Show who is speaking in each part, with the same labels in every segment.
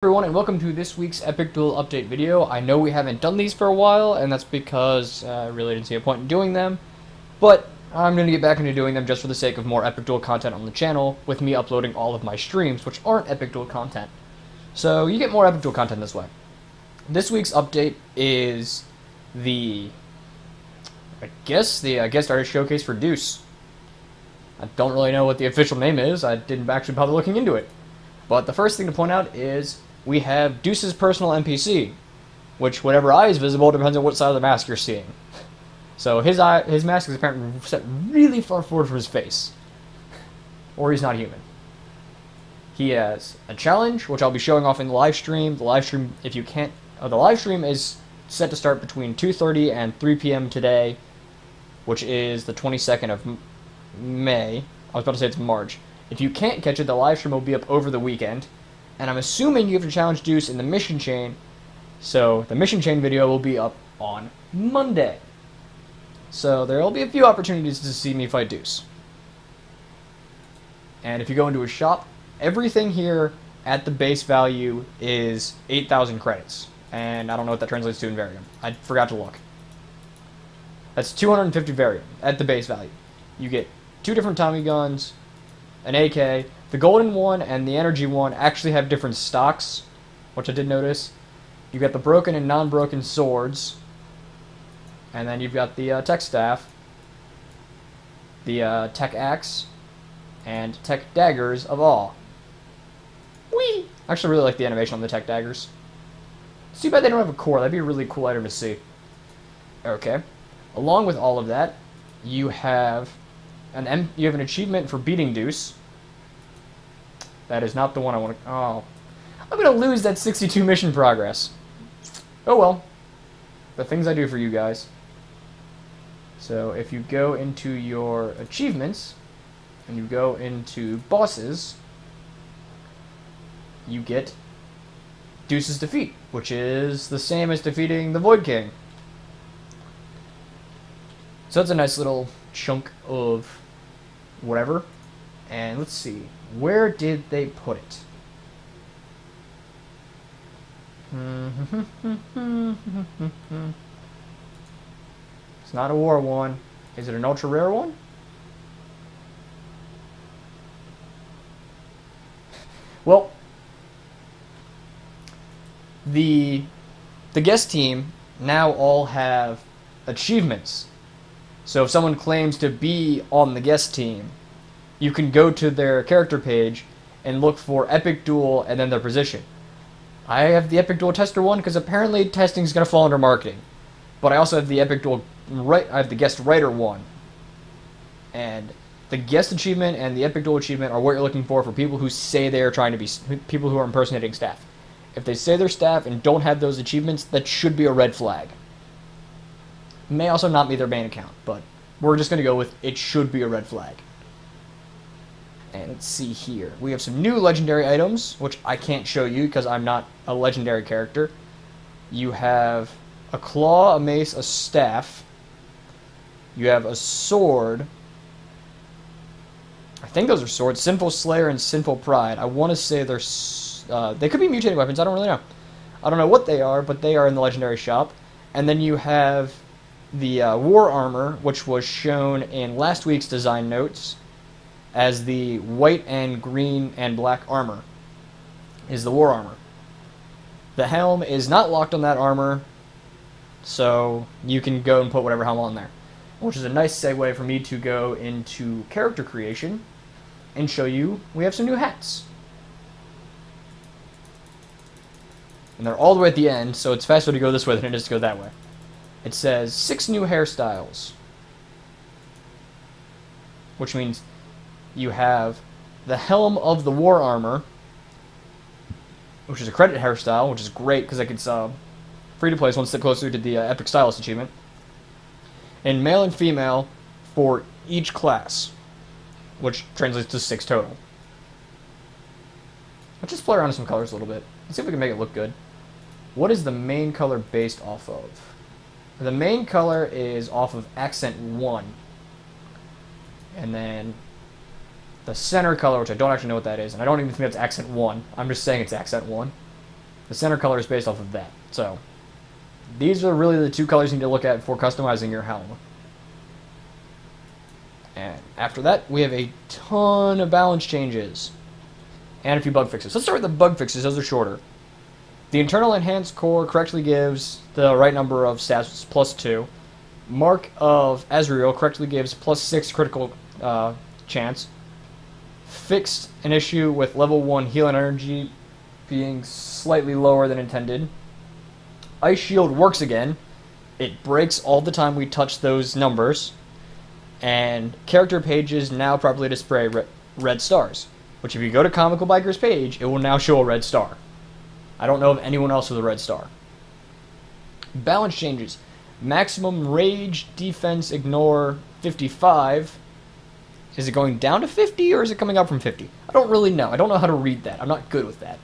Speaker 1: Everyone, and welcome to this week's EpicDuel update video. I know we haven't done these for a while, and that's because I really didn't see a point in doing them, but I'm going to get back into doing them just for the sake of more EpicDuel content on the channel, with me uploading all of my streams, which aren't EpicDuel content. So you get more EpicDuel content this way. This week's update is the guest artist showcase for Deuce. I don't really know what the official name is. I didn't actually bother looking into it. But the first thing to point out is we have Deuce's personal NPC, which whatever eye is visible depends on what side of the mask you're seeing. So his mask is apparently set really far forward from his face, or he's not human. He has a challenge, which I'll be showing off in the live stream. The live stream, the live stream is set to start between 2:30 and 3 p.m. today, which is the 22nd of May. I was about to say it's March. If you can't catch it, the live stream will be up over the weekend. And I'm assuming you have to challenge Deuce in the mission chain, so the mission chain video will be up on Monday. So there will be a few opportunities to see me fight Deuce. And if you go into his shop, everything here at the base value is 8,000 credits. And I don't know what that translates to in Varium. I forgot to look. That's 250 Varium at the base value. You get 2 different Tommy guns, an AK. The golden one and the energy one actually have different stocks, which I did notice. You got the broken and non-broken swords, and then you've got the tech staff, the tech axe, and tech daggers of all. Whee! I actually really like the animation on the tech daggers. It's too bad they don't have a core. That'd be a really cool item to see. Okay. Along with all of that, you have an achievement for beating Deuce. That is not the one I want to... Oh. I'm going to lose that 62 mission progress. Oh well. The things I do for you guys. So if you go into your achievements, and you go into bosses, you get Deuce's defeat, which is the same as defeating the Void King. So that's a nice little chunk of whatever. And let's see, where did they put it? It's not a war one. Is it an ultra rare one? Well, the guest team now all have achievements. So if someone claims to be on the guest team, you can go to their character page and look for EpicDuel and then their position. I have the EpicDuel tester one because apparently testing is going to fall under marketing. But I also have the I have the guest writer one. And the guest achievement and the EpicDuel achievement are what you're looking for people who say they are trying to be people who are impersonating staff. If they say they're staff and don't have those achievements, that should be a red flag. It may also not be their main account, but we're just going to go with it should be a red flag. And let's see here. We have some new legendary items, which I can't show you because I'm not a legendary character. You have a claw, a mace, a staff. You have a sword. I think those are swords. Sinful Slayer and Sinful Pride. I want to say they're... they could be mutating weapons. I don't really know. I don't know what they are, but they are in the legendary shop. And then you have the war armor, which was shown in last week's design notes as the white and green and black armor is the war armor. The helm is not locked on that armor, so you can go and put whatever helm on there, which is a nice segue for me to go into character creation and show you we have some new hats. And they're all the way at the end, so it's faster to go this way than it is to go that way. It says 6 new hairstyles, which means you have the helm of the war armor, which is a credit hairstyle, which is great because it's free to play, so one step closer to the Epic Stylist achievement. And male and female for each class, which translates to 6 total. Let's just play around with some colors a little bit. Let's see if we can make it look good. What is the main color based off of? The main color is off of Accent 1. And then the center color, which I don't actually know what that is, and I don't even think that's accent 1. I'm just saying it's accent 1. The center color is based off of that. So these are really the two colors you need to look at for customizing your helm. And after that, we have a ton of balance changes and a few bug fixes. Let's start with the bug fixes. Those are shorter. The internal enhanced core correctly gives the right number of stats, +2. Mark of Azrael correctly gives +6 critical chance. Fixed an issue with level 1 heal and energy being slightly lower than intended. Ice Shield works again. It breaks all the time we touch those numbers. And character pages now properly display red stars, which if you go to Comical Biker's page, it will now show a red star. I don't know of anyone else with a red star. Balance changes. Maximum rage, defense, ignore, 55. Is it going down to 50 or is it coming up from 50? I don't really know. I don't know how to read that. I'm not good with that.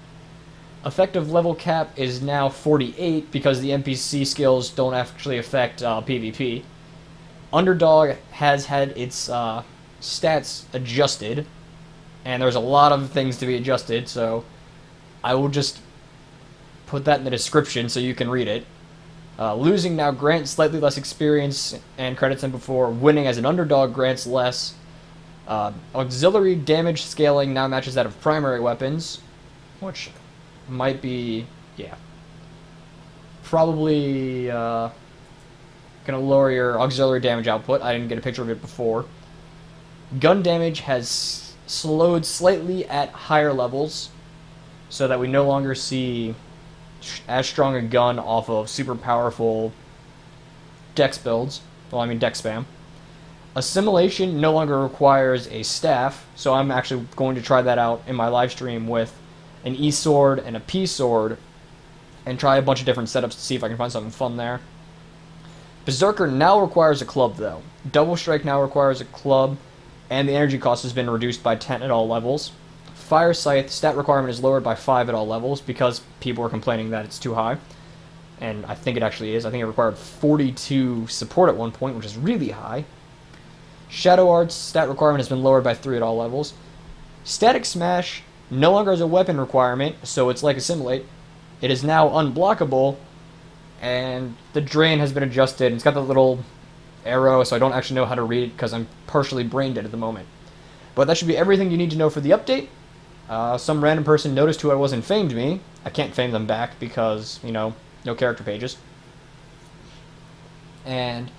Speaker 1: Effective level cap is now 48 because the NPC skills don't actually affect PvP. Underdog has had its stats adjusted, and there's a lot of things to be adjusted, so I will just put that in the description so you can read it. Losing now grants slightly less experience and credits than before. Winning as an underdog grants less. Auxiliary damage scaling now matches that of primary weapons, which might be, yeah, probably gonna lower your auxiliary damage output. I didn't get a picture of it before. Gun damage has slowed slightly at higher levels, so that we no longer see as strong a gun off of super powerful dex builds. Well, I mean dex spam. Assimilation no longer requires a staff, so I'm actually going to try that out in my live stream with an E sword and a P sword, and try a bunch of different setups to see if I can find something fun there. Berserker now requires a club, though. Double Strike now requires a club, and the energy cost has been reduced by 10 at all levels. Fire Scythe stat requirement is lowered by 5 at all levels because people were complaining that it's too high. And I think it actually is. I think it required 42 support at one point, which is really high. Shadow Arts stat requirement has been lowered by 3 at all levels. Static Smash no longer has a weapon requirement, so it's like Assimilate. It is now unblockable, and the drain has been adjusted. It's got the little arrow, so I don't actually know how to read it because I'm partially brain dead at the moment. But that should be everything you need to know for the update. Some random person noticed who I was and famed me. I can't fame them back because, you know, no character pages. And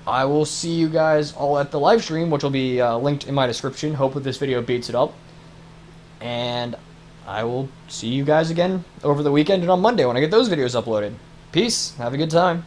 Speaker 1: I will see you guys all at the live stream, which will be linked in my description. Hope that this video beats it up. And I will see you guys again over the weekend and on Monday when I get those videos uploaded. Peace. Have a good time.